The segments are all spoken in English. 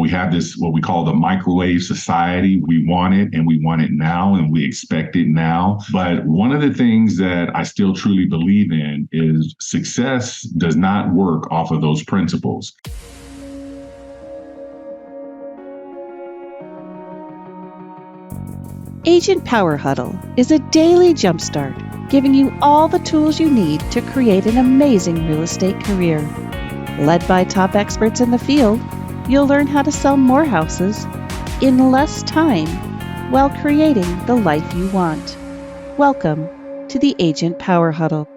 we have this, what we call the microwave society. We want it and we want it now and we expect it now. But one of the things that I still truly believe in is success does not work off of those principles. Agent Power Huddle is a daily jumpstart, giving you all the tools you need to create an amazing real estate career. Led by top experts in the field, you'll learn how to sell more houses in less time while creating the life you want. Welcome to the Agent Power Huddle.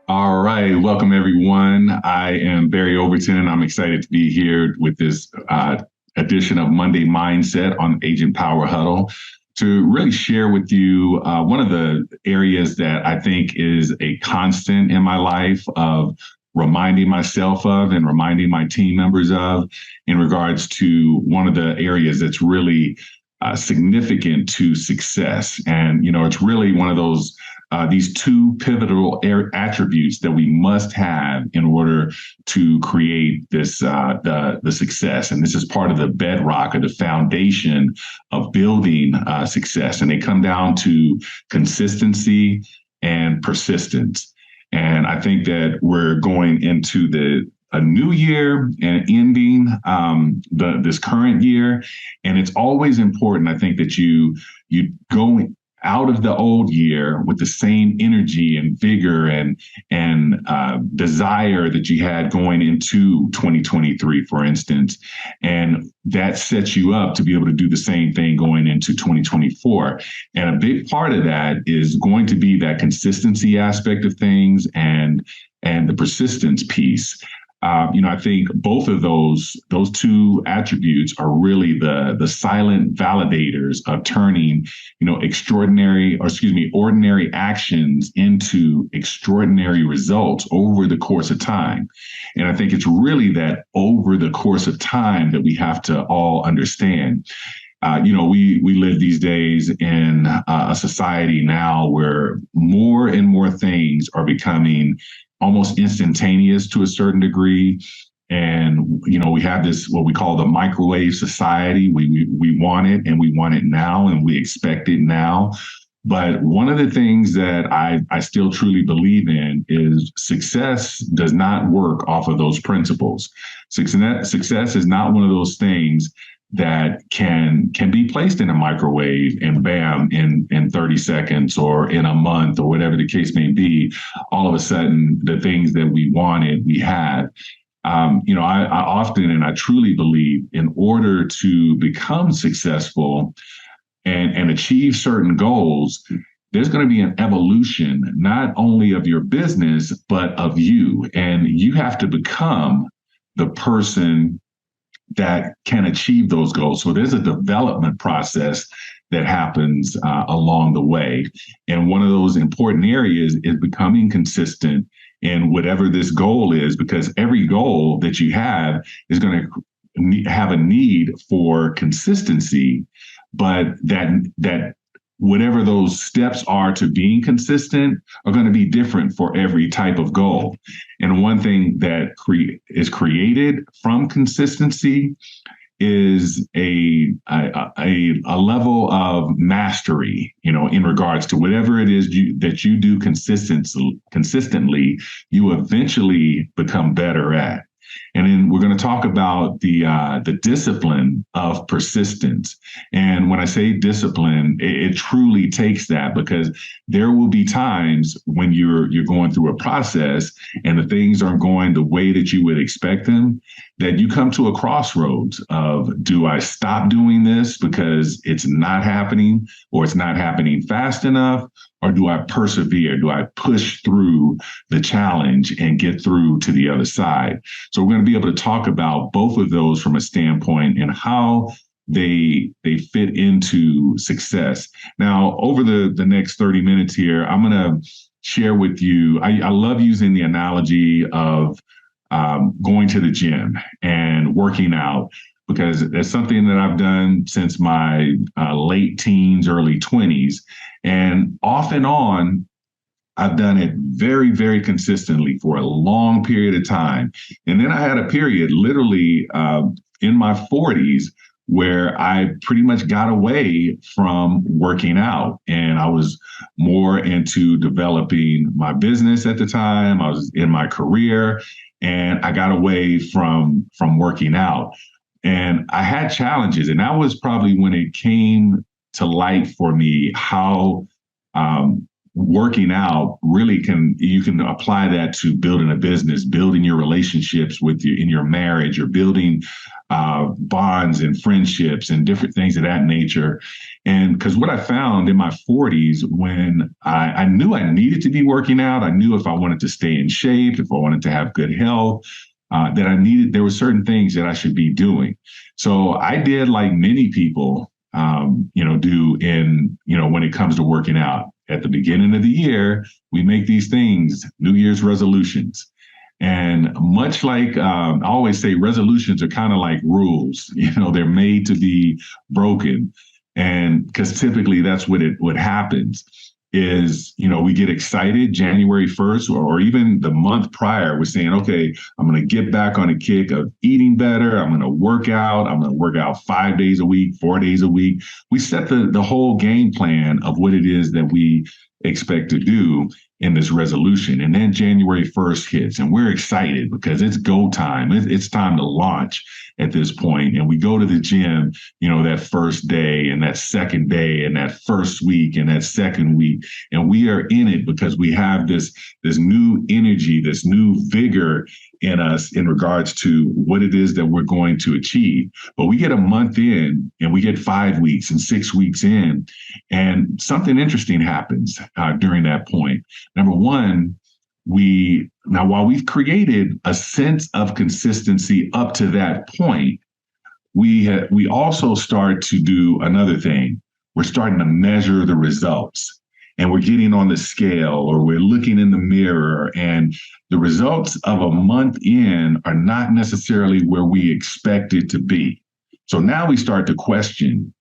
All right. Welcome, everyone. I am Barry Overton. I'm excited to be here with this edition of Monday Mindset on Agent Power Huddle to really share with you one of the areas that I think is a constant in my life of reminding myself of and reminding my team members of in regards to one of the areas that's really significant to success. And, it's really one of those these two pivotal attributes that we must have in order to create this the success. And this is part of the bedrock or the foundation of building success. And they come down to consistency and persistence. And I think that we're going into a new year and ending this current year. And it's always important, I think, that you go out of the old year with the same energy and vigor and desire that you had going into 2023, for instance. And that sets you up to be able to do the same thing going into 2024. And a big part of that is going to be that consistency aspect of things and the persistence piece. I think both of those two attributes are really the silent validators of turning, ordinary actions into extraordinary results over the course of time. And I think it's really that over the course of time that we have to all understand. We live these days in a society now where more and more things are becoming almost instantaneous to a certain degree. And, we have this, what we call the microwave society. We want it and we want it now and we expect it now. But one of the things that I still truly believe in is success does not work off of those principles. Success is not one of those things that can be placed in a microwave and bam, in 30 seconds or in a month or whatever the case may be, all of a sudden the things that we wanted, we had. I often and I truly believe in order to become successful and achieve certain goals, there's going to be an evolution, not only of your business, but of you. And you have to become the person that can achieve those goals. So there's a development process that happens along the way. And one of those important areas is becoming consistent in whatever this goal is, because every goal that you have is going to have a need for consistency, but that whatever those steps are to being consistent are going to be different for every type of goal. And one thing that is created from consistency is a level of mastery, in regards to whatever it is that you do consistently, you eventually become better at. And then we're going to talk about the discipline of persistence. And when I say discipline, it truly takes that, because there will be times when you're going through a process and the things aren't going the way that you would expect them, that you come to a crossroads of, do I stop doing this because it's not happening or it's not happening fast enough? Or do I persevere? Do I push through the challenge and get through to the other side? So we're going to be able to talk about both of those from a standpoint and how they fit into success. Now, over the next 30 minutes here, I'm going to share with you, I love using the analogy of going to the gym and working out, because it's something that I've done since my late teens, early 20s. And off and on, I've done it very, very consistently for a long period of time. And then I had a period, literally in my 40s where I pretty much got away from working out, and I was more into developing my business at the time. I was in my career, and I got away from working out. And I had challenges, and that was probably when it came to light for me how working out really you can apply that to building a business, building your relationships in your marriage, or building bonds and friendships and different things of that nature. And because what I found in my 40s, when I knew I needed to be working out, I knew if I wanted to stay in shape, if I wanted to have good health, there were certain things that I should be doing. So I did like many people, do when it comes to working out. At the beginning of the year, we make these things, New Year's resolutions. And much like I always say, resolutions are kind of like rules. They're made to be broken. And because typically that's what happens is, we get excited January 1st or even the month prior. We're saying, okay, I'm going to get back on a kick of eating better. I'm going to work out. I'm going to work out 5 days a week, 4 days a week. We set the whole game plan of what it is that we expect to do in this resolution. And then January 1st hits and we're excited because it's go time. It's time to launch at this point. And we go to the gym, that first day and that second day and that first week and that second week. And we are in it because we have this new energy, this new vigor in us in regards to what it is that we're going to achieve. But we get a month in and we get 5 weeks and 6 weeks in, and something interesting happens during that point. Number one, while we've created a sense of consistency up to that point, we also start to do another thing. We're starting to measure the results, and we're getting on the scale, or we're looking in the mirror, and the results of a month in are not necessarily where we expect it to be. So now we start to question,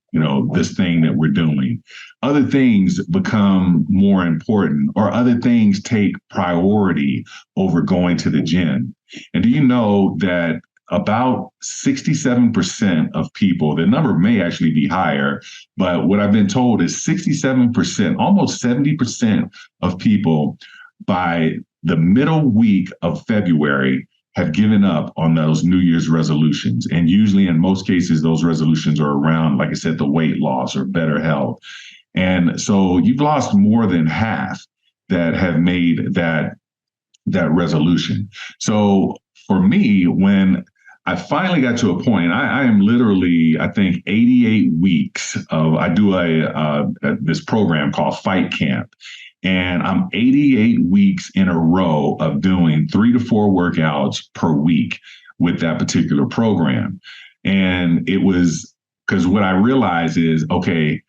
this thing that we're doing. Other things become more important, or other things take priority over going to the gym. And do you know that about 67% of people, the number may actually be higher, but what I've been told is 67%, almost 70% of people by the middle week of February have given up on those New Year's resolutions. And usually in most cases, those resolutions are around, like I said, the weight loss or better health. And so you've lost more than half that have made that resolution. So for me, when I finally got to a point, I am literally, I think, 88 weeks of, I do this program called Fight Camp. And I'm 88 weeks in a row of doing 3 to 4 workouts per week with that particular program. And it was because what I realized is, okay,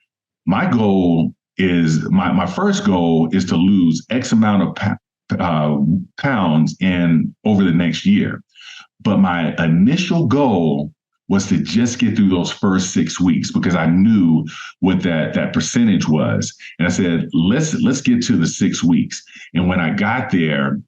my goal is, my first goal is to lose X amount of pounds over the next year. But my initial goal was to just get through those first 6 weeks because I knew what that percentage was. And I said, let's get to the 6 weeks. And when I got there,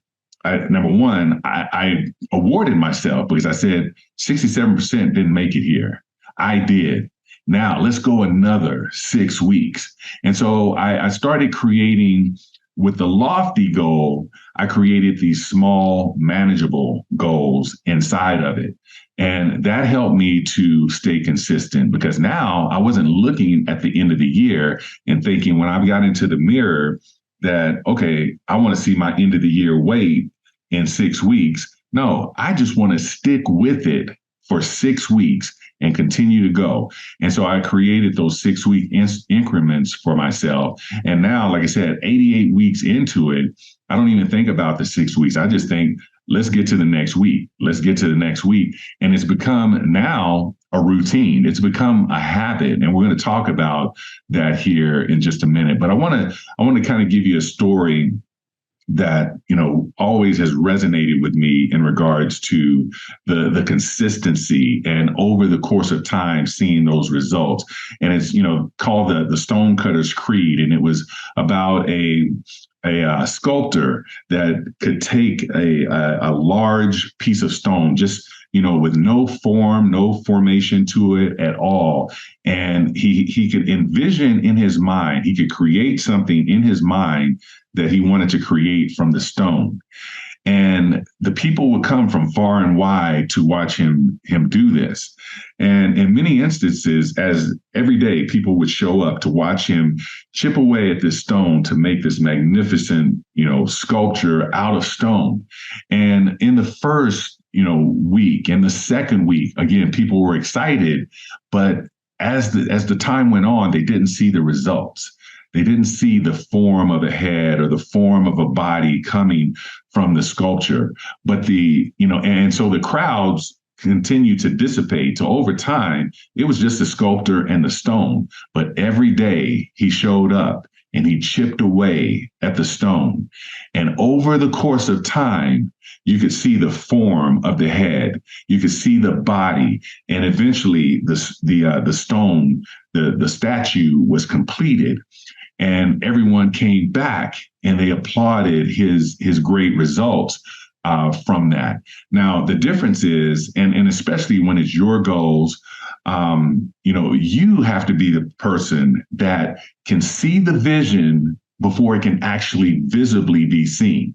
number one, I awarded myself because I said 67% didn't make it here. I did. Now let's go another 6 weeks. And so I started creating, with the lofty goal, I created these small, manageable goals inside of it. And that helped me to stay consistent because now I wasn't looking at the end of the year and thinking when I got into the mirror that, okay, I want to see my end of the year weight in 6 weeks. No, I just want to stick with it for 6 weeks and continue to go. And so I created those 6 week increments for myself. And now, like I said, 88 weeks into it, I don't even think about the 6 weeks. I just think, let's get to the next week. Let's get to the next week. And it's become now a routine. It's become a habit. And we're going to talk about that here in just a minute. But I want to kind of give you a story that, always has resonated with me in regards to the consistency and over the course of time, seeing those results. And it's, called the Stonecutter's Creed. And it was about a sculptor that could take a large piece of stone, just, with no form, no formation to it at all. And he could envision in his mind, he could create something in his mind that he wanted to create from the stone. And the people would come from far and wide to watch him do this. And in many instances, as every day people would show up to watch him chip away at this stone to make this magnificent, sculpture out of stone. And in the first, week, in the second week, again, people were excited, but as the time went on, they didn't see the results. They didn't see the form of a head or the form of a body coming from the sculpture. But and so the crowds continued to dissipate. So over time, it was just the sculptor and the stone. But every day he showed up and he chipped away at the stone. And over the course of time, you could see the form of the head. You could see the body, and eventually the stone, the statue was completed. And everyone came back and they applauded his great results from that. Now, the difference is, and especially when it's your goals, you have to be the person that can see the vision before it can actually visibly be seen.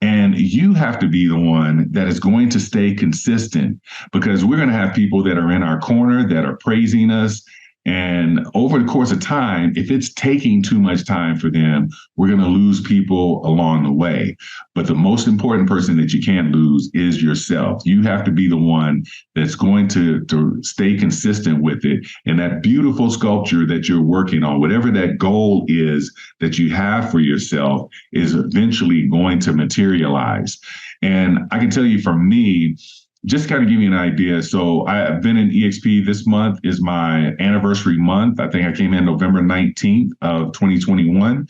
And you have to be the one that is going to stay consistent, because we're going to have people that are in our corner that are praising us. And over the course of time, if it's taking too much time for them, we're going to lose people along the way. But the most important person that you can't lose is yourself. You have to be the one that's going to stay consistent with it. And that beautiful sculpture that you're working on, whatever that goal is that you have for yourself, is eventually going to materialize. And I can tell you, for me, just kind of give you an idea. So I've been in EXP. This month is my anniversary month. I think I came in November 19th of 2021.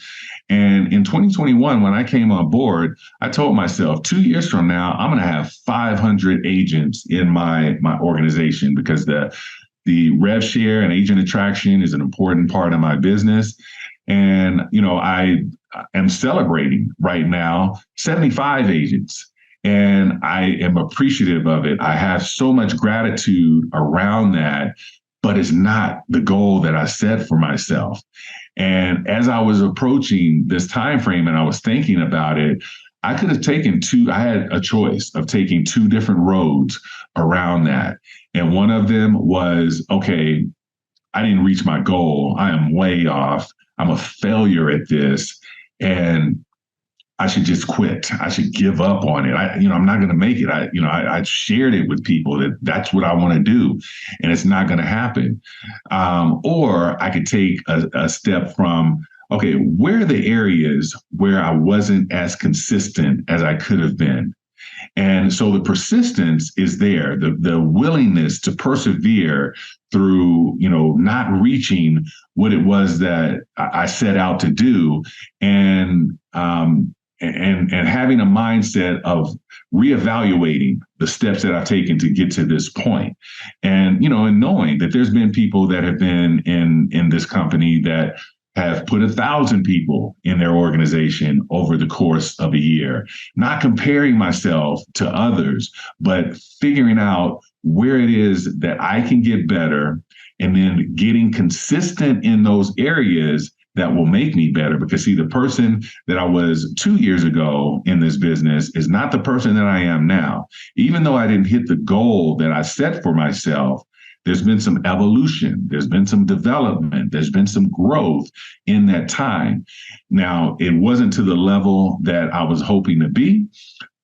And in 2021, when I came on board, I told myself 2 years from now, I'm going to have 500 agents in my organization, because the rev share and agent attraction is an important part of my business. And, I am celebrating right now 75 agents. And I am appreciative of it. I have so much gratitude around that, but it's not the goal that I set for myself. And as I was approaching this time frame and I was thinking about it, I could have taken I had a choice of taking two different roads around that. And one of them was, okay, I didn't reach my goal. I am way off. I'm a failure at this. And I should just quit. I should give up on it. I'm not going to make it. I shared it with people that's what I want to do, and it's not going to happen. Or I could take a step from, okay, where are the areas where I wasn't as consistent as I could have been? And so the persistence is there, the willingness to persevere through, not reaching what it was that I set out to do, and having a mindset of reevaluating the steps that I've taken to get to this point. And, and knowing that there's been people that have been in this company that have put 1,000 people in their organization over the course of a year, not comparing myself to others, but figuring out where it is that I can get better, and then getting consistent in those areas that will make me better. Because see, the person that I was 2 years ago in this business is not the person that I am now. Even though I didn't hit the goal that I set for myself, there's been some evolution, there's been some development, there's been some growth in that time. Now, it wasn't to the level that I was hoping to be,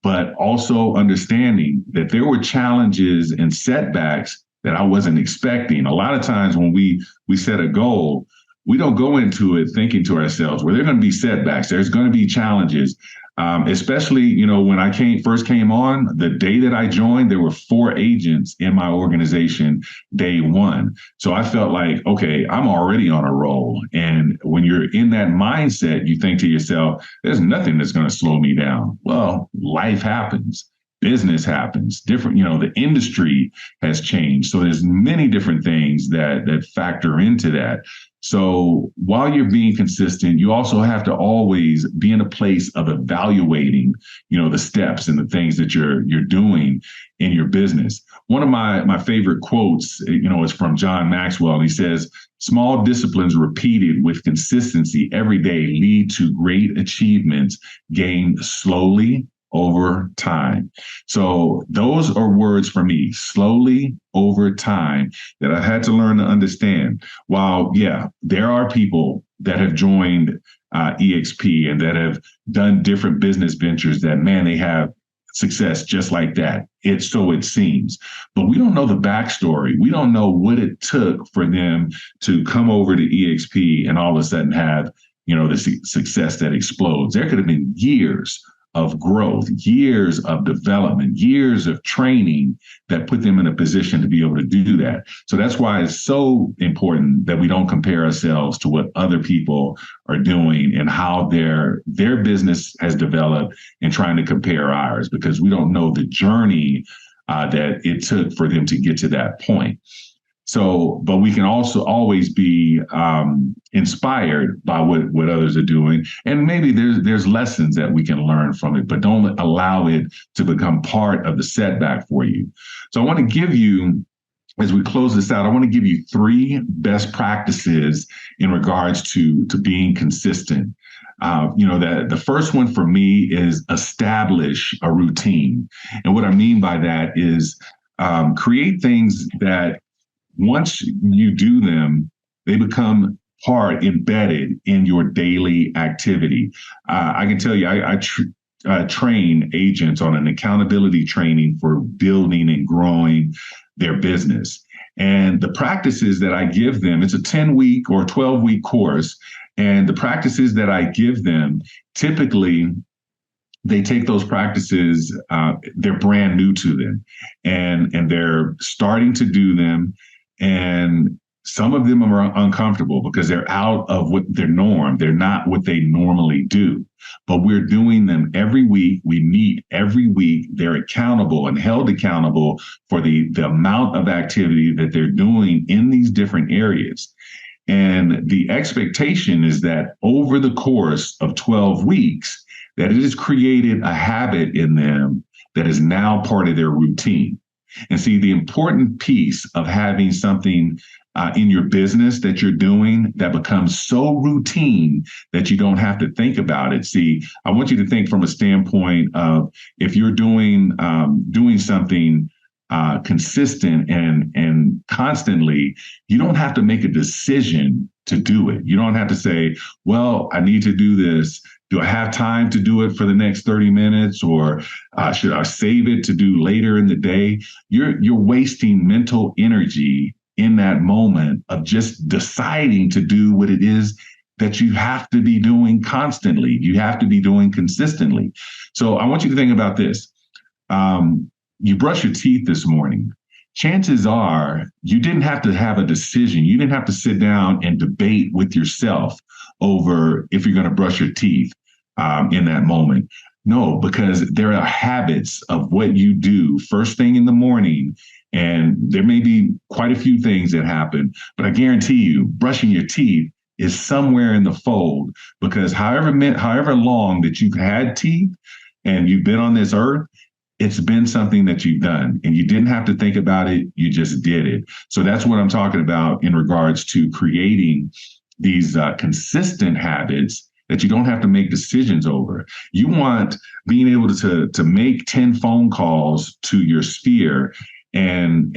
but also understanding that there were challenges and setbacks that I wasn't expecting. A lot of times when we set a goal, we don't go into it thinking to ourselves, well, there are going to be setbacks. There's going to be challenges, especially, when I first came on. The day that I joined, there were 4 agents in my organization day one. So I felt like, okay, I'm already on a roll. And when you're in that mindset, you think to yourself, there's nothing that's going to slow me down. Well, life happens. business happens, different, the industry has changed. So there's many different things that factor into that. So while you're being consistent, you also have to always be in a place of evaluating, the steps and the things that you're doing in your business. One of my favorite quotes, is from John Maxwell. And he says, "Small disciplines repeated with consistency every day lead to great achievements gained slowly over time." So those are words for me, slowly over time, that I had to learn to understand. While, yeah, there are people that have joined EXP and that have done different business ventures that, man, they have success just like that. So it seems. But we don't know the backstory. We don't know what it took for them to come over to EXP and all of a sudden have, the success that explodes. There could have been years of growth, years of development, years of training that put them in a position to be able to do that. So that's why it's so important that we don't compare ourselves to what other people are doing and how their business has developed and trying to compare ours, because we don't know the journey that it took for them to get to that point. So, but we can also always be inspired by what others are doing. And maybe there's lessons that we can learn from it, but don't allow it to become part of the setback for you. So I want to give you, as we close this out, I want to give you 3 best practices in regards to being consistent. That the first one for me is establish a routine. And what I mean by that is create things that once you do them, they become embedded in your daily activity. I can tell you, I train agents on an accountability training for building and growing their business. And the practices that I give them, it's a 10-week or 12-week course. And the practices that I give them, typically, they take those practices, they're brand new to them, and they're starting to do them. And some of them are uncomfortable because they're out of what their norm. They're not what they normally do, but we're doing them every week. We meet every week. They're accountable and held accountable for the amount of activity that they're doing in these different areas. And the expectation is that over the course of 12 weeks, that it has created a habit in them that is now part of their routine. And see, the important piece of having something in your business that you're doing that becomes so routine that you don't have to think about it. See, I want you to think from a standpoint of, if you're doing something consistent and constantly, you don't have to make a decision to do it. You don't have to say, well, I need to do this. Do I have time to do it for the next 30 minutes, or should I save it to do later in the day? You're wasting mental energy in that moment of just deciding to do what it is that you have to be doing constantly. You have to be doing consistently. So I want you to think about this. You brush your teeth this morning. Chances are you didn't have to have a decision. You didn't have to sit down and debate with yourself over if you're going to brush your teeth in that moment. No, because there are habits of what you do first thing in the morning, and there may be quite a few things that happen, but I guarantee you, brushing your teeth is somewhere in the fold, because however long that you've had teeth and you've been on this earth, it's been something that you've done, and you didn't have to think about it. You just did it. So that's what I'm talking about in regards to creating these consistent habits that you don't have to make decisions over. You want being able to make 10 phone calls to your sphere and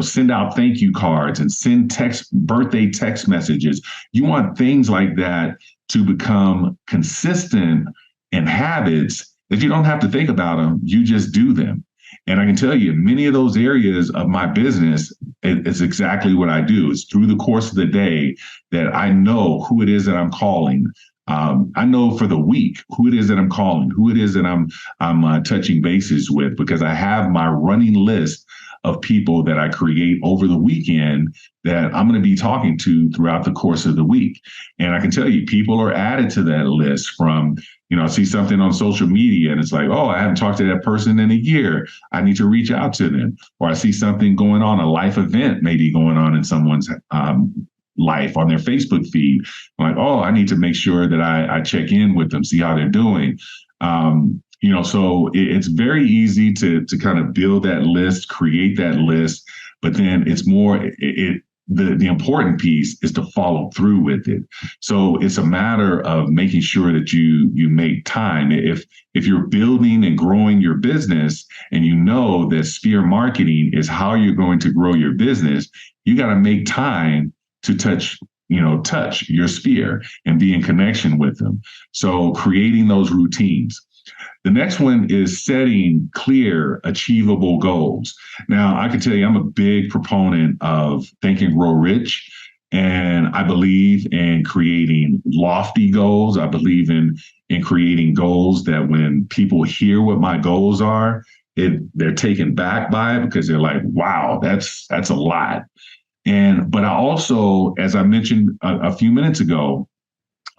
send out thank you cards and send birthday text messages. You want things like that to become consistent and habits that you don't have to think about them. You just do them. And I can tell you, many of those areas of my business, it's exactly what I do. It's through the course of the day that I know who it is that I'm calling. I know for the week who it is that I'm calling, who it is that I'm touching bases with, because I have my running list of people that I create over the weekend that I'm going to be talking to throughout the course of the week. And I can tell you, people are added to that list from, I see something on social media and it's like, oh, I haven't talked to that person in a year. I need to reach out to them. Or I see something going on, a life event maybe going on in someone's life on their Facebook feed. I'm like, oh, I need to make sure that I check in with them, see how they're doing. So it's very easy to kind of build that list, create that list, but then it's more, the important piece is to follow through with it. So it's a matter of making sure that you make time. If you're building and growing your business and you know that sphere marketing is how you're going to grow your business, you got to make time to touch your sphere and be in connection with them. So creating those routines. The next one is setting clear, achievable goals. Now, I can tell you, I'm a big proponent of Think and Grow Rich, and I believe in creating lofty goals. I believe in creating goals that when people hear what my goals are, they're taken back by it because they're like, wow, that's a lot. But I also, as I mentioned a few minutes ago,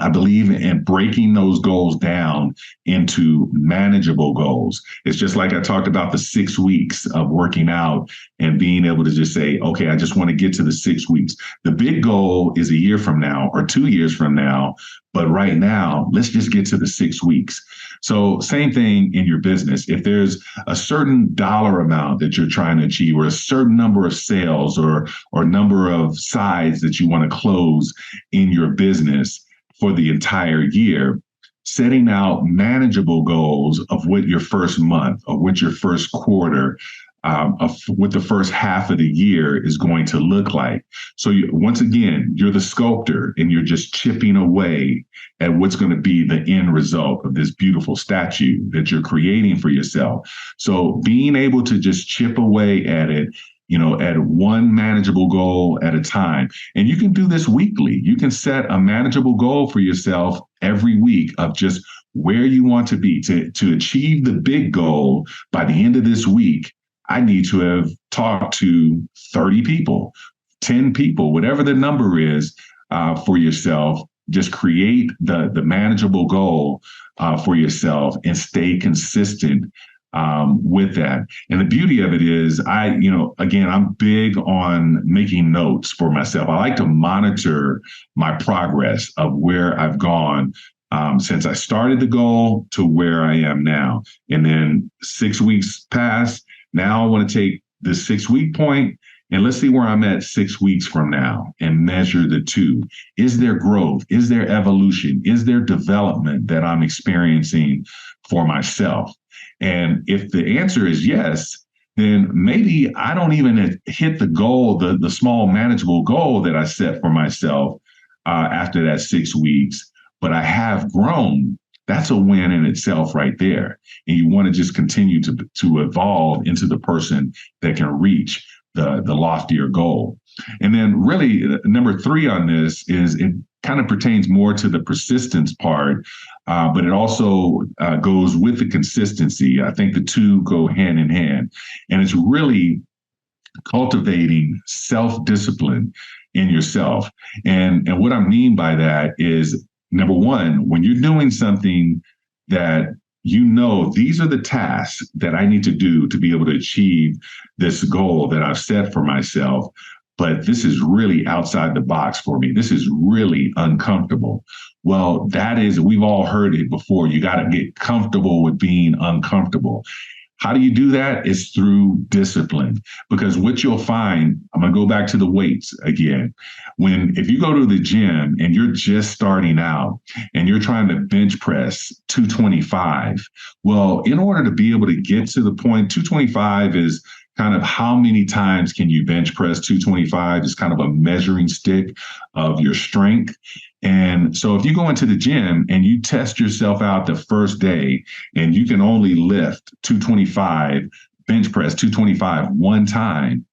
I believe in breaking those goals down into manageable goals. It's just like I talked about the 6 weeks of working out and being able to just say, okay, I just want to get to the 6 weeks. The big goal is a year from now or 2 years from now. But right now, let's just get to the 6 weeks. So same thing in your business. If there's a certain dollar amount that you're trying to achieve or a certain number of sales or number of sides that you want to close in your business for the entire year, setting out manageable goals of what your first month or what your first quarter of what the first half of the year is going to look like. So once again, you're the sculptor and you're just chipping away at what's going to be the end result of this beautiful statue that you're creating for yourself. So being able to just chip away at it, at one manageable goal at a time. And you can do this weekly. You can set a manageable goal for yourself every week of just where you want to be to achieve the big goal. By the end of this week, I need to have talked to 30 people, 10 people, whatever the number is for yourself. Just create the manageable goal for yourself and stay consistent with that. And the beauty of it is I'm big on making notes for myself. I like to monitor my progress of where I've gone since I started the goal to where I am now. And then 6 weeks pass. Now I want to take the 6 week point and let's see where I'm at 6 weeks from now and measure the two. Is there growth? Is there evolution? Is there development that I'm experiencing for myself? And if the answer is yes, then maybe I don't even hit the goal, the small manageable goal that I set for myself after that 6 weeks, but I have grown. That's a win in itself right there. And you want to just continue to evolve into the person that can reach the loftier goal. And then really number 3 on this is it kind of pertains more to the persistence part, but it also goes with the consistency. I think the two go hand in hand. And it's really cultivating self-discipline in yourself. And what I mean by that is, number one, when you're doing something that these are the tasks that I need to do to be able to achieve this goal that I've set for myself, but this is really outside the box for me. This is really uncomfortable. Well, we've all heard it before. You got to get comfortable with being uncomfortable. How do you do that? It's through discipline. Because what you'll find, I'm going to go back to the weights again. If you go to the gym and you're just starting out and you're trying to bench press 225, well, in order to be able to get to the point, 225 is kind of how many times can you bench press 225 is kind of a measuring stick of your strength. And so if you go into the gym and you test yourself out the first day and you can only lift 225, bench press 225 one time,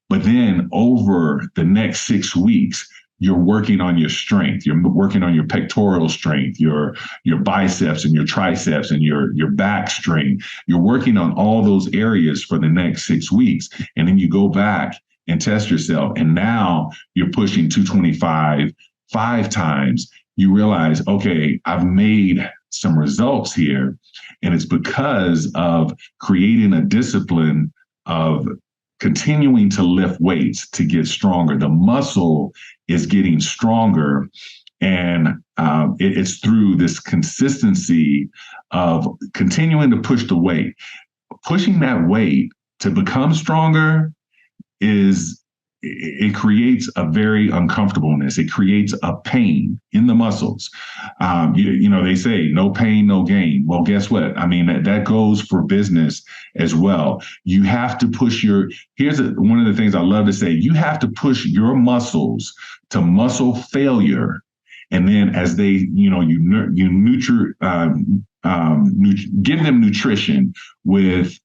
but then over the next 6 weeks, you're working on your strength. You're working on your pectoral strength, your biceps and your triceps and your back strength. You're working on all those areas for the next 6 weeks. And then you go back and test yourself. And now you're pushing 225 5 times. You realize, okay, I've made some results here. And it's because of creating a discipline of continuing to lift weights to get stronger. The muscle is getting stronger. And it's through this consistency of continuing to push the weight. Pushing that weight to become stronger it creates a very uncomfortableness. It creates a pain in the muscles. They say no pain, no gain. Well, guess what? I mean, that goes for business as well. You have to push one of the things I love to say, you have to push your muscles to muscle failure. And then as they, give them nutrition with,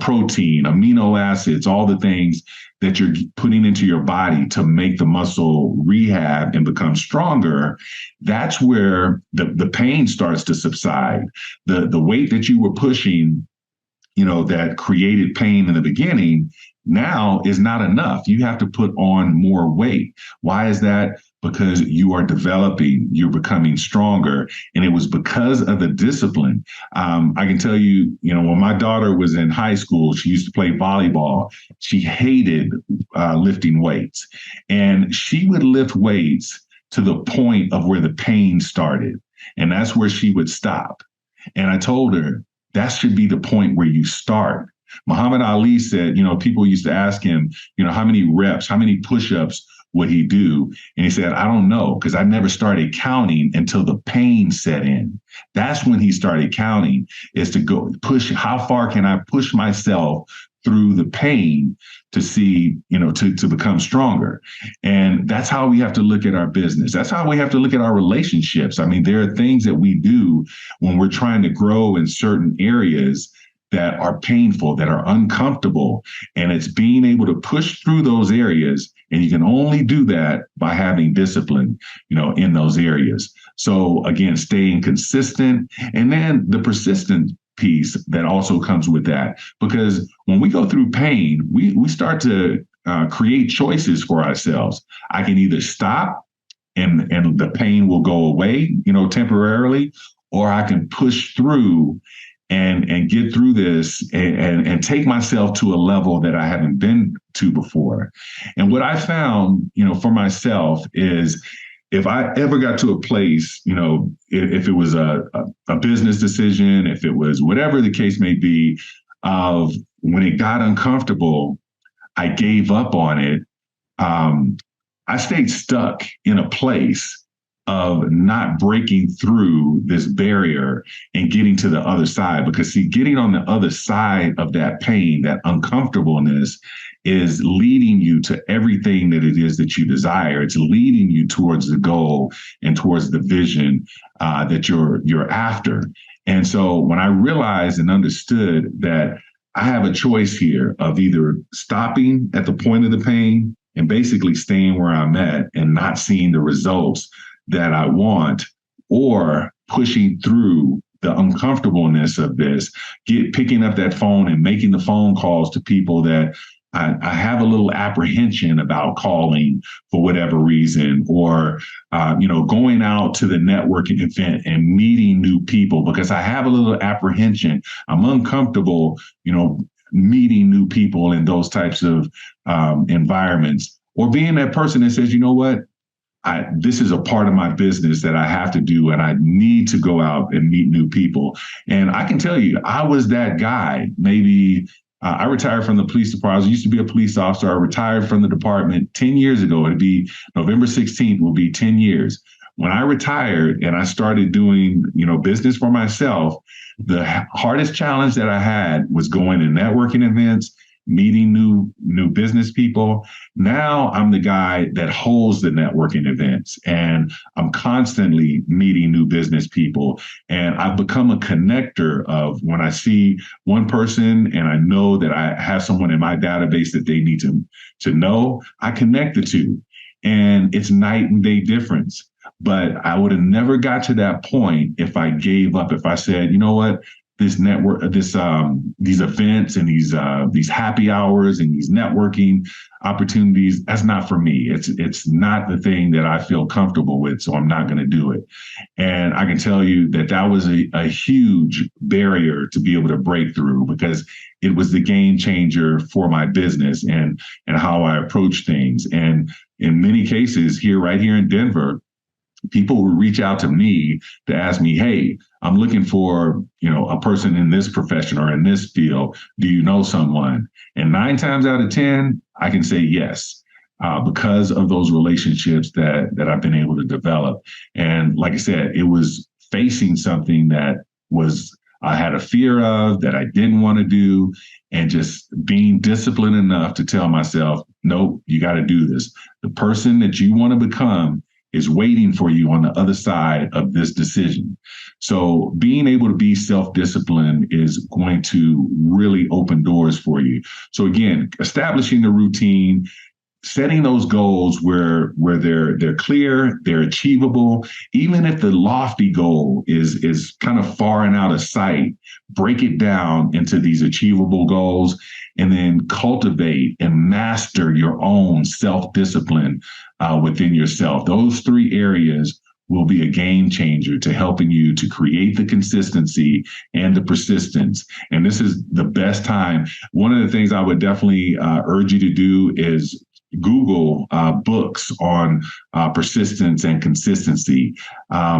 protein, amino acids, all the things that you're putting into your body to make the muscle rehab and become stronger, that's where the pain starts to subside. The weight that you were pushing, that created pain in the beginning, now is not enough. You have to put on more weight. Why is that? Because you are developing, you're becoming stronger. And it was because of the discipline. I can tell you, when my daughter was in high school, she used to play volleyball. She hated lifting weights. And she would lift weights to the point of where the pain started. And that's where she would stop. And I told her, that should be the point where you start. Muhammad Ali said, people used to ask him, how many reps, how many push-ups would he do? And he said, I don't know, because I never started counting until the pain set in. That's when he started counting, is to go push, how far can I push myself through the pain to see, to become stronger. And that's how we have to look at our business. That's how we have to look at our relationships. I mean, there are things that we do when we're trying to grow in certain areas that are painful, that are uncomfortable. And it's being able to push through those areas. And you can only do that by having discipline, in those areas. So again, staying consistent, and then the persistent piece that also comes with that. Because when we go through pain, we start to create choices for ourselves. I can either stop and the pain will go away, temporarily, or I can push through and get through this and take myself to a level that I haven't been to before. And what I found, for myself is, if I ever got to a place, if it was a business decision, if it was whatever the case may be, of when it got uncomfortable, I gave up on it. I stayed stuck in a place of not breaking through this barrier and getting to the other side. Because see, getting on the other side of that pain, that uncomfortableness, is leading you to everything that it is that you desire. It's leading you towards the goal and towards the vision that you're after. And so when I realized and understood that I have a choice here of either stopping at the point of the pain and basically staying where I'm at and not seeing the results that I want, or pushing through the uncomfortableness of this, picking up that phone and making the phone calls to people that I have a little apprehension about calling for whatever reason, or, going out to the networking event and meeting new people because I have a little apprehension. I'm uncomfortable, meeting new people in those types of environments, or being that person that says, you know what? This is a part of my business that I have to do, and I need to go out and meet new people. And I can tell you, I was that guy. Maybe I retired from the police department. I used to be a police officer. I retired from the department 10 years ago. It'd be November 16th will be 10 years. When I retired and I started doing, business for myself, the hardest challenge that I had was going to networking events, meeting new business people. Now I'm the guy that holds the networking events, and I'm constantly meeting new business people. And I've become a connector of, when I see one person and I know that I have someone in my database that they need to know, I connect the two. And it's night and day difference. But I would have never got to that point if I gave up, if I said, you know what, this network, these events and these happy hours and these networking opportunities, that's not for me. It's not the thing that I feel comfortable with, so I'm not going to do it. And I can tell you that was a huge barrier to be able to break through, because it was the game changer for my business and how I approach things. And in many cases right here in Denver, people will reach out to me to ask me, hey, I'm looking for, a person in this profession or in this field. Do you know someone? And 9 times out of 10, I can say yes, because of those relationships that I've been able to develop. And like I said, it was facing something that I had a fear of, that I didn't want to do, and just being disciplined enough to tell myself, nope, you got to do this. The person that you want to become is waiting for you on the other side of this decision. So being able to be self-disciplined is going to really open doors for you. So again, establishing the routine, setting those goals where they're clear, they're achievable. Even if the lofty goal is kind of far and out of sight, break it down into these achievable goals, and then cultivate and master your own self-discipline within yourself. Those 3 areas will be a game changer to helping you to create the consistency and the persistence. And this is the best time. One of the things I would definitely urge you to do is Google books on persistence and consistency.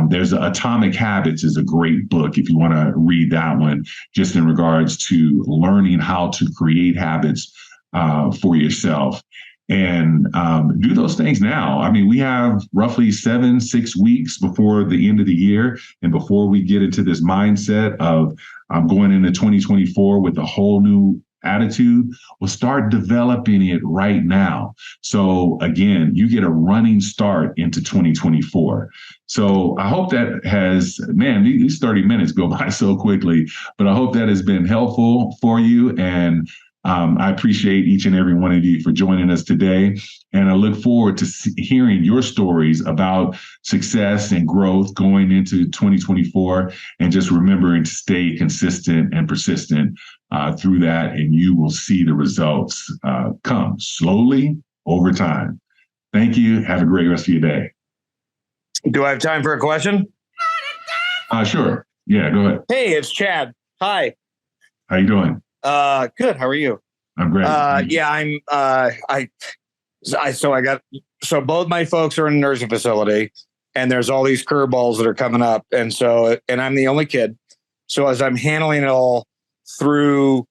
There's Atomic Habits is a great book if you want to read that one, just in regards to learning how to create habits for yourself. And do those things now. I mean, we have roughly 6 weeks before the end of the year, and before we get into this mindset of going into 2024 with a whole new attitude, we'll start developing it right now. So again, you get a running start into 2024. So I hope that these 30 minutes go by so quickly, but I hope that has been helpful for you. And I appreciate each and every one of you for joining us today. And I look forward to hearing your stories about success and growth going into 2024, and just remembering to stay consistent and persistent through that. And you will see the results come slowly over time. Thank you. Have a great rest of your day. Do I have time for a question? Sure. Yeah, go ahead. Hey, it's Chad. Hi. How you doing? Good. How are you? I'm great. So both my folks are in a nursing facility, and there's all these curveballs that are coming up. And I'm the only kid. So as I'm handling it all through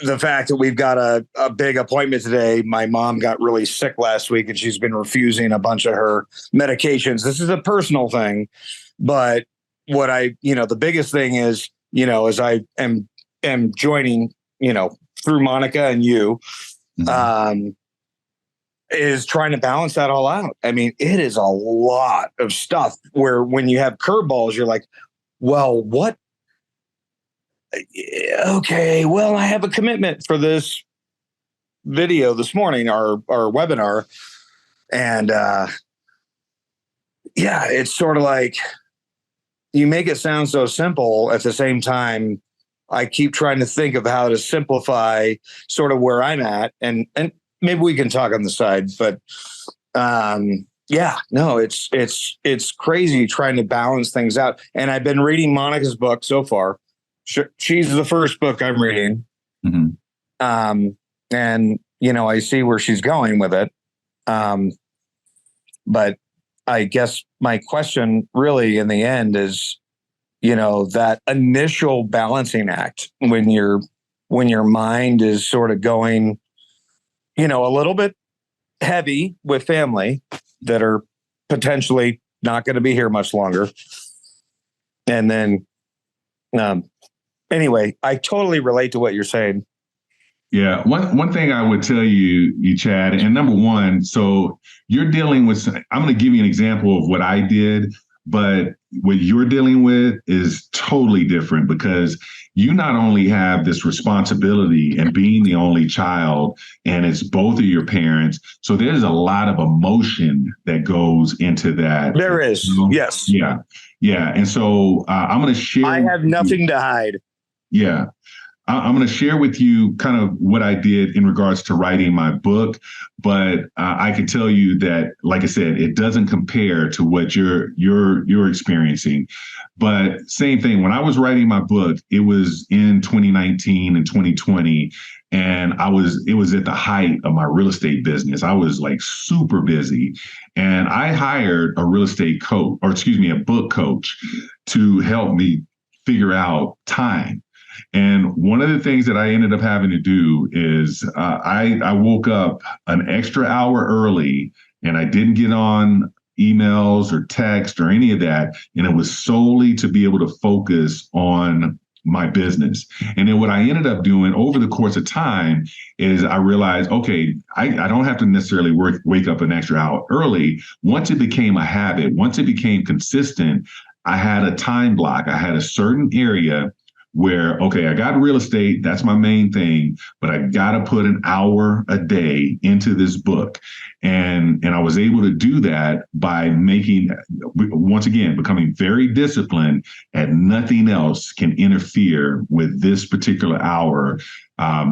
the fact that we've got a big appointment today, my mom got really sick last week and she's been refusing a bunch of her medications. This is a personal thing, but the biggest thing is, as I am joining, through Monica and you, is trying to balance that all out. I mean, it is a lot of stuff where when you have curveballs, you're like, well, what? Okay, well, I have a commitment for this video this morning, our webinar. And it's sort of like you make it sound so simple. At the same time, I keep trying to think of how to simplify sort of where I'm at, and maybe we can talk on the side, but it's crazy trying to balance things out. And I've been reading Monica's book so far. She's the first book I'm reading. Mm-hmm. And I see where she's going with it. But I guess my question really in the end is, that initial balancing act when your mind is sort of going, a little bit heavy with family that are potentially not going to be here much longer. And then, anyway, I totally relate to what you're saying. Yeah. One thing I would tell you, Chad, and number one, so you're dealing with, I'm going to give you an example of what I did. But what you're dealing with is totally different because you not only have this responsibility and being the only child, and it's both of your parents. So there's a lot of emotion that goes into that. There is. Yes. Yeah. Yeah. And so I'm going to share. I have nothing to hide. Yeah. I'm going to share with you kind of what I did in regards to writing my book, but I can tell you that, like I said, it doesn't compare to what you're experiencing. But same thing, when I was writing my book, it was in 2019 and 2020, and it was at the height of my real estate business. I was like super busy, and I hired a real estate coach, or excuse me, a book coach, to help me figure out time. And one of the things that I ended up having to do is I woke up an extra hour early, and I didn't get on emails or text or any of that. And it was solely to be able to focus on my business. And then what I ended up doing over the course of time is I realized, okay, I don't have to necessarily wake up an extra hour early. Once it became a habit, once it became consistent, I had a time block. I had a certain area where, okay, I got real estate, that's my main thing, but I got to put an hour a day into this book. And I was able to do that by once again, becoming very disciplined, and nothing else can interfere with this particular hour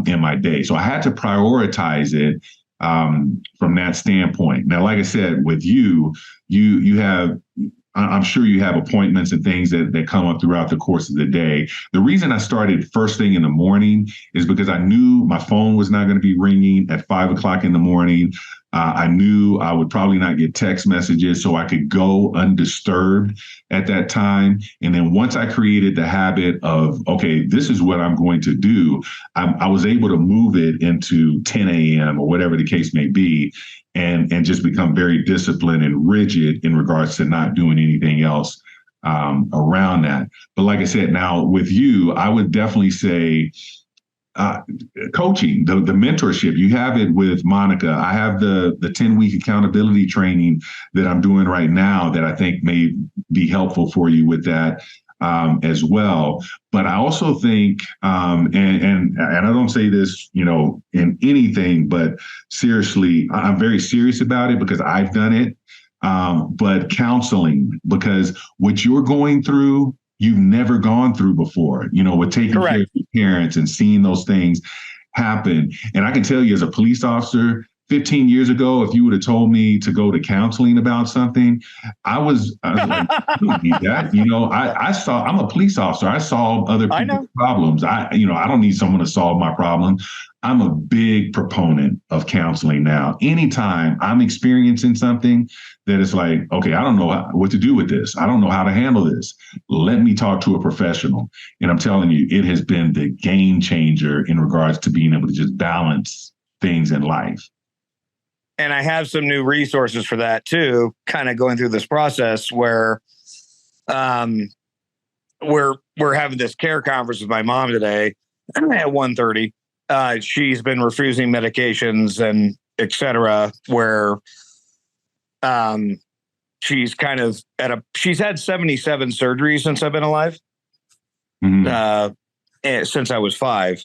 in my day. So I had to prioritize it from that standpoint. Now, like I said, with you have, I'm sure you have appointments and things that come up throughout the course of the day. The reason I started first thing in the morning is because I knew my phone was not going to be ringing at 5 o'clock in the morning. I knew I would probably not get text messages, so I could go undisturbed at that time. And then once I created the habit of, okay, this is what I'm going to do, I was able to move it into 10 a.m. or whatever the case may be, and just become very disciplined and rigid in regards to not doing anything else around that. But like I said, now with you, I would definitely say coaching, the mentorship. You have it with Monica. I have the 10-week accountability training that I'm doing right now that I think may be helpful for you with that as well. But I also think, and I don't say this, in anything, but seriously, I'm very serious about it because I've done it. But counseling, because what you're going through, you've never gone through before, with taking Correct. care of your parents and seeing those things happen. And I can tell you, as a police officer, 15 years ago, if you would have told me to go to counseling about something, I was like, I don't need that. I'm a police officer. I solve other people's problems. I don't need someone to solve my problem. I'm a big proponent of counseling now. Anytime I'm experiencing something that is like, okay, I don't know what to do with this. I don't know how to handle this. Let me talk to a professional. And I'm telling you, it has been the game changer in regards to being able to just balance things in life. And I have some new resources for that too, kind of going through this process where we're having this care conference with my mom today at 1:30. She's been refusing medications and et cetera, where she's kind of she's had 77 surgeries since I've been alive, since I was 5.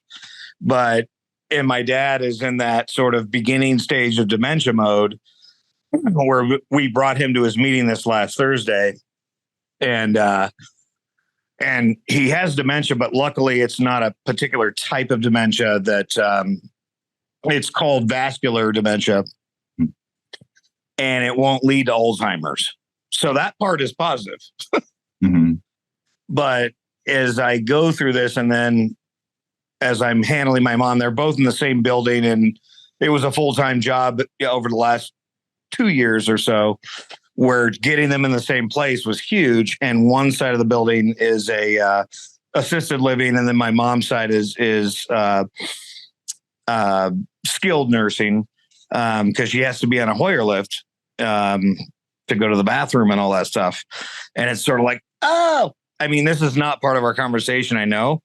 And my dad is in that sort of beginning stage of dementia mode, where we brought him to his meeting this last Thursday, and he has dementia, but luckily it's not a particular type of dementia that it's called vascular dementia, and it won't lead to Alzheimer's. So that part is positive. But as I go through this, and then as I'm handling my mom, they're both in the same building, and it was a full-time job over the last 2 years or so, where getting them in the same place was huge. And one side of the building is a assisted living, and then my mom's side is skilled nursing, because she has to be on a Hoyer lift to go to the bathroom and all that stuff. And it's sort of like, this is not part of our conversation, I know,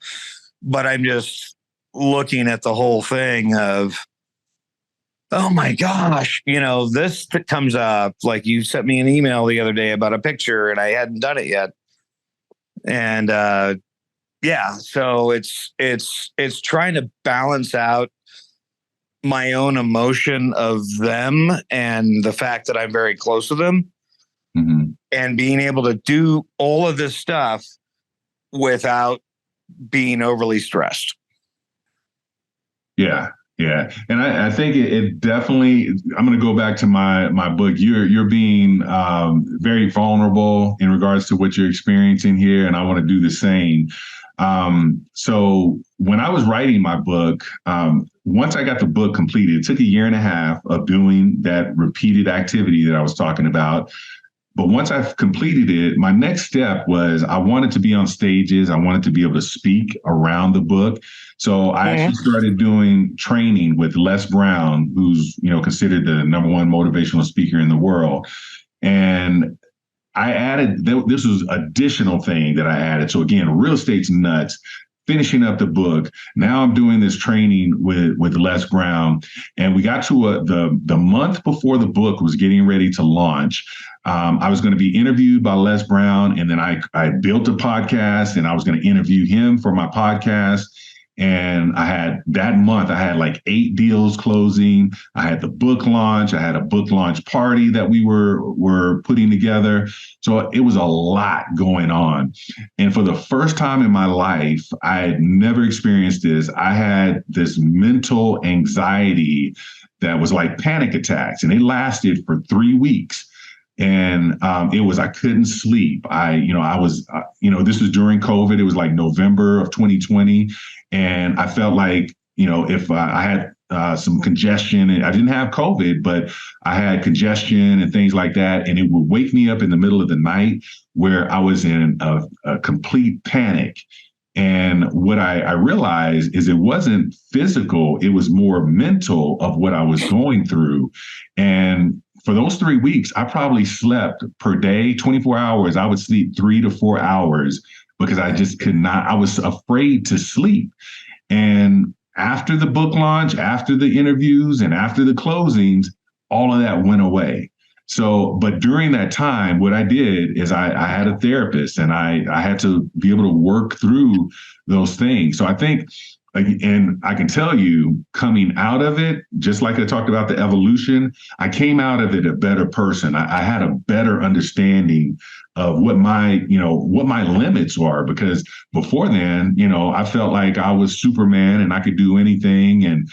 but I'm just looking at the whole thing of oh my gosh, this comes up. Like you sent me an email the other day about a picture and I hadn't done it yet. And so it's trying to balance out my own emotion of them and the fact that I'm very close to them, and being able to do all of this stuff without being overly stressed. Yeah. Yeah. And I think it definitely, I'm going to go back to my book. You're being very vulnerable in regards to what you're experiencing here. And I want to do the same. So when I was writing my book, once I got the book completed, it took 1.5 years of doing that repeated activity that I was talking about. But once I've completed it, my next step was I wanted to be on stages. I wanted to be able to speak around the book. So I actually started doing training with Les Brown, who's, considered the #1 motivational speaker in the world. And I added, this was additional thing that I added. So again, real estate's nuts. Finishing up the book. Now I'm doing this training with Les Brown, and we got to the month before the book was getting ready to launch. I was going to be interviewed by Les Brown, and then I built a podcast, and I was going to interview him for my podcast. And that month, I had like 8 deals closing. I had the book launch. I had a book launch party that we were putting together. So it was a lot going on. And for the first time in my life, I had never experienced this. I had this mental anxiety that was like panic attacks, and it lasted for 3 weeks. And I couldn't sleep. This was during COVID. It was like November of 2020. And I felt like, if I had some congestion, and I didn't have COVID, but I had congestion and things like that. And it would wake me up in the middle of the night where I was in a complete panic. And what I realized is it wasn't physical. It was more mental of what I was going through. And for those 3 weeks, I probably slept per day, 24 hours. I would sleep 3 to 4 hours because I just could not. I was afraid to sleep. And after the book launch, after the interviews, and after the closings, all of that went away. So, but during that time, what I did is I had a therapist, and I had to be able to work through those things. So I think, and I can tell you, coming out of it, just like I talked about the evolution, I came out of it a better person. I had a better understanding of what my limits were, because before then, I felt like I was Superman and I could do anything, and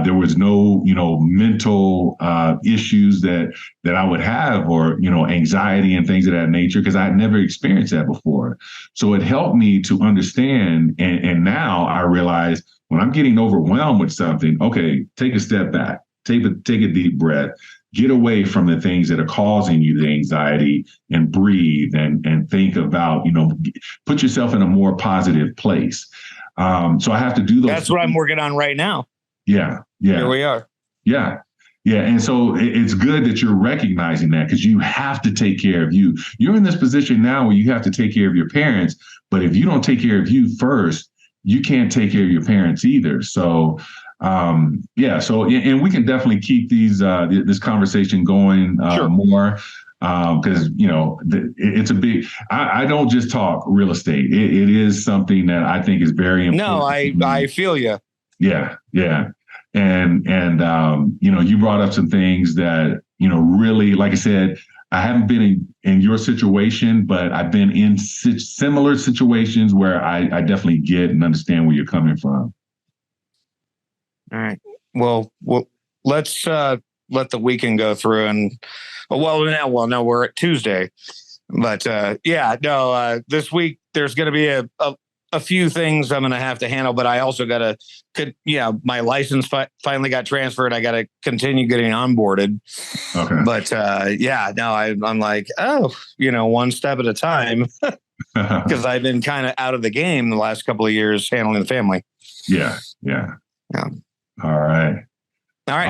there was no, mental issues that I would have, or, anxiety and things of that nature, because I had never experienced that before. So it helped me to understand. And now I realize when I'm getting overwhelmed with something, okay, take a step back, take a deep breath, get away from the things that are causing you the anxiety, and breathe and think about, put yourself in a more positive place. So I have to do those. That's what I'm working on right now. Yeah. Here we are. Yeah. And so it's good that you're recognizing that, because you have to take care of you. You're in this position now where you have to take care of your parents. But if you don't take care of you first, you can't take care of your parents either. So, and we can definitely keep this conversation going more. Because, it's a big, I don't just talk real estate. It is something that I think is very important. No, I feel you. Yeah. And you brought up some things that, really, like I said, I haven't been in your situation, but I've been in similar situations where I definitely get and understand where you're coming from. All right. Well, let's let the weekend go through, and now we're at Tuesday, but this week there's going to be a few things I'm going to have to handle, but I also got to, my license finally got transferred. I got to continue getting onboarded. Okay. But I'm like, one step at a time, because I've been kind of out of the game the last couple of years handling the family. Yeah. All right.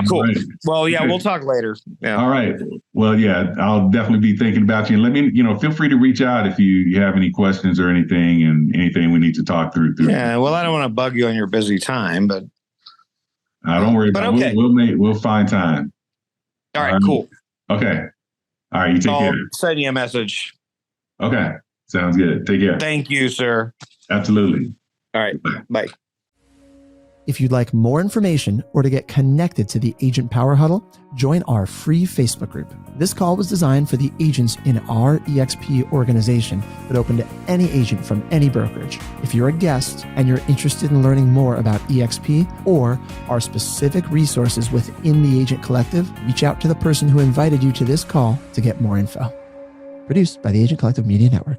Cool. Right. Well, we'll talk later. Yeah. All right. Well, I'll definitely be thinking about you. And let me, feel free to reach out if you have any questions or anything, and anything we need to talk through. Yeah. Well, I don't want to bug you on your busy time, but. Don't worry But about it. okay. We'll find time. All right, cool. Okay. All right. You take care. I'll send you a message. Okay. Sounds good. Take care. Thank you, sir. Absolutely. All right. Bye. If you'd like more information or to get connected to the Agent Power Huddle, join our free Facebook group. This call was designed for the agents in our EXP organization, but open to any agent from any brokerage. If you're a guest and you're interested in learning more about EXP or our specific resources within the Agent Collective, reach out to the person who invited you to this call to get more info. Produced by the Agent Collective Media Network.